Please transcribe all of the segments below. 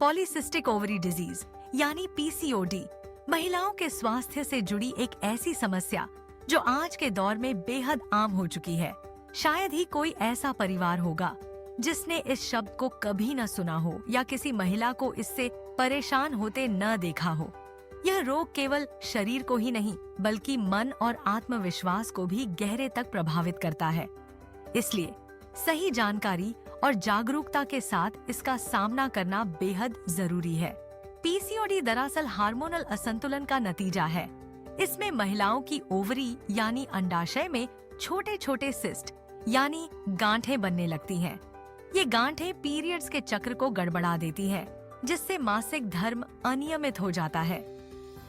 Polycystic ovary disease यानी PCOD महिलाओं के स्वास्थ्य से जुड़ी एक ऐसी समस्या जो आज के दौर में बेहद आम हो चुकी है। शायद ही कोई ऐसा परिवार होगा जिसने इस शब्द को कभी न सुना हो या किसी महिला को इससे परेशान होते न देखा हो। यह रोग केवल शरीर को ही नहीं बल्कि मन और आत्मविश्वास को भी गहरे तक प्रभावित करता है। इसलिए सही जानकारी और जागरूकता के साथ इसका सामना करना बेहद जरूरी है। पीसीओडी दरअसल हार्मोनल असंतुलन का नतीजा है। इसमें महिलाओं की ओवरी यानी अंडाशय में छोटे छोटे सिस्ट यानी गांठें बनने लगती हैं। ये गांठें पीरियड्स के चक्र को गड़बड़ा देती हैं, जिससे मासिक धर्म अनियमित हो जाता है।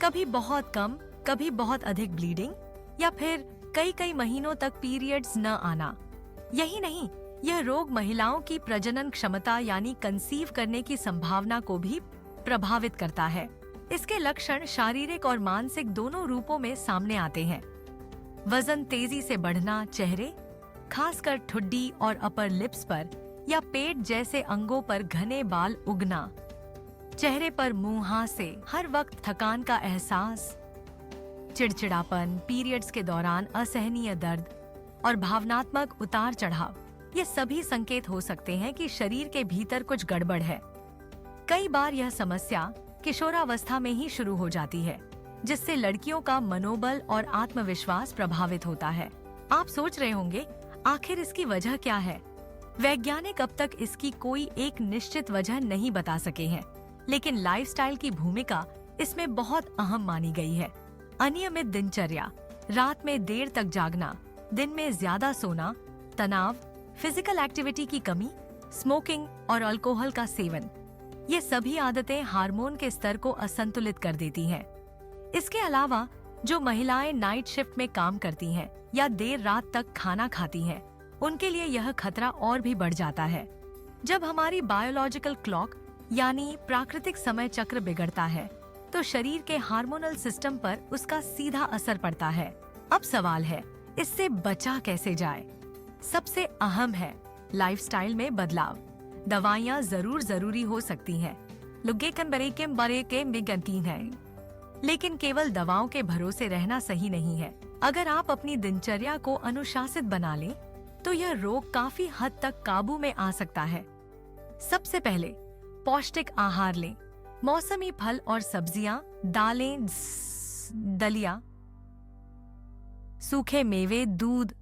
कभी बहुत कम, कभी बहुत अधिक ब्लीडिंग या फिर कई महीनों तक पीरियड्स न आना। यही नहीं, यह रोग महिलाओं की प्रजनन क्षमता यानी कंसीव करने की संभावना को भी प्रभावित करता है। इसके लक्षण शारीरिक और मानसिक दोनों रूपों में सामने आते हैं। वजन तेजी से बढ़ना, चेहरे खासकर ठुड्डी और अपर लिप्स पर या पेट जैसे अंगों पर घने बाल उगना, चेहरे पर मुंह से हर वक्त थकान का एहसास, चिड़चिड़ापन, पीरियड्स के दौरान असहनीय दर्द और भावनात्मक उतार चढ़ाव, ये सभी संकेत हो सकते हैं कि शरीर के भीतर कुछ गड़बड़ है। कई बार यह समस्या किशोरावस्था में ही शुरू हो जाती है, जिससे लड़कियों का मनोबल और आत्मविश्वास प्रभावित होता है। आप सोच रहे होंगे, आखिर इसकी वजह क्या है? वैज्ञानिक अब तक इसकी कोई एक निश्चित वजह नहीं बता सके हैं, लेकिन लाइफस्टाइल की भूमिका इसमें बहुत अहम मानी गई है। अनियमित दिनचर्या, रात में देर तक जागना, दिन में ज्यादा सोना, तनाव, फिजिकल एक्टिविटी की कमी, स्मोकिंग और अल्कोहल का सेवन, ये सभी आदतें हार्मोन के स्तर को असंतुलित कर देती हैं। इसके अलावा जो महिलाएं नाइट शिफ्ट में काम करती हैं या देर रात तक खाना खाती हैं, उनके लिए यह खतरा और भी बढ़ जाता है। जब हमारी बायोलॉजिकल क्लॉक यानी प्राकृतिक समय चक्र बिगड़ता है, तो शरीर के हार्मोनल सिस्टम पर उसका सीधा असर पड़ता है। अब सवाल है, इससे बचा कैसे जाए? सबसे अहम है लाइफस्टाइल में बदलाव। दवाइयाँ जरूर जरूरी हो सकती हैं, लेकिन केवल दवाओं के भरोसे रहना सही नहीं है। अगर आप अपनी दिनचर्या को अनुशासित बना लें, तो यह रोग काफी हद तक काबू में आ सकता है। सबसे पहले पौष्टिक आहार लें। मौसमी फल और सब्जियां, दालें, दलिया, सूखे मेवे, दूध,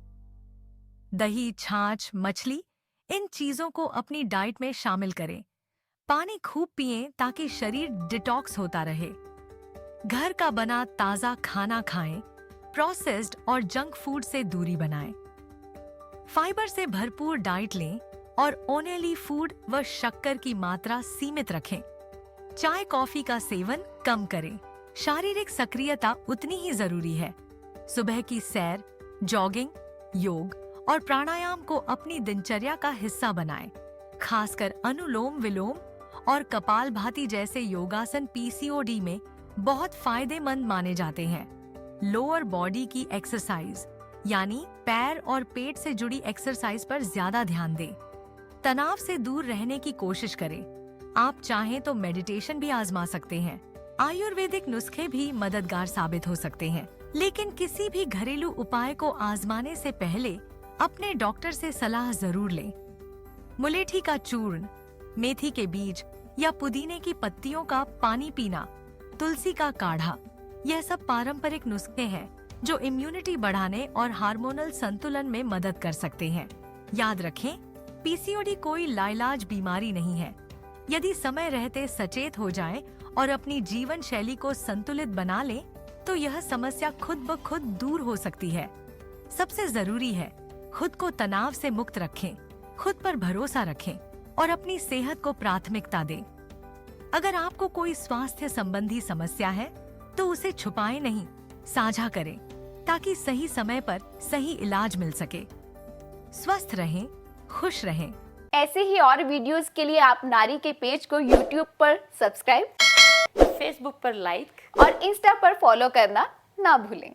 दही, छाछ, मछली, इन चीजों को अपनी डाइट में शामिल करें। पानी खूब पिएं ताकि शरीर डिटॉक्स होता रहे। घर का बना ताजा खाना खाएं। प्रोसेस्ड और जंक फूड से दूरी बनाएं। फाइबर से भरपूर डाइट लें और ऑयली फूड व शक्कर की मात्रा सीमित रखें। चाय कॉफी का सेवन कम करें। शारीरिक सक्रियता उतनी ही जरूरी है। सुबह की सैर, जॉगिंग, योग और प्राणायाम को अपनी दिनचर्या का हिस्सा बनाएं। खासकर अनुलोम विलोम और कपालभाति जैसे योगासन पीसीओडी में बहुत फायदेमंद माने जाते हैं। लोअर बॉडी की एक्सरसाइज यानी पैर और पेट से जुड़ी एक्सरसाइज पर ज्यादा ध्यान दें। तनाव से दूर रहने की कोशिश करें। आप चाहें तो मेडिटेशन भी आजमा सकते हैं। आयुर्वेदिक नुस्खे भी मददगार साबित हो सकते हैं, लेकिन किसी भी घरेलू उपाय को आजमाने से पहले अपने डॉक्टर से सलाह जरूर लें। मुलेठी का चूर्ण, मेथी के बीज या पुदीने की पत्तियों का पानी पीना, तुलसी का काढ़ा, यह सब पारंपरिक नुस्खे हैं जो इम्यूनिटी बढ़ाने और हार्मोनल संतुलन में मदद कर सकते हैं। याद रखें, पीसीओडी कोई लाइलाज बीमारी नहीं है। यदि समय रहते सचेत हो जाएं और अपनी जीवन शैली को संतुलित बना लें, तो यह समस्या खुद ब खुद दूर हो सकती है। सबसे जरूरी है, खुद को तनाव से मुक्त रखें, खुद पर भरोसा रखें और अपनी सेहत को प्राथमिकता दें। अगर आपको कोई स्वास्थ्य संबंधी समस्या है, तो उसे छुपाएं नहीं, साझा करें, ताकि सही समय पर सही इलाज मिल सके। स्वस्थ रहें, खुश रहें। ऐसे ही और वीडियोस के लिए आप नारी के पेज को YouTube पर सब्सक्राइब, फेसबुक पर लाइक और इंस्टा पर फॉलो करना ना भूलें।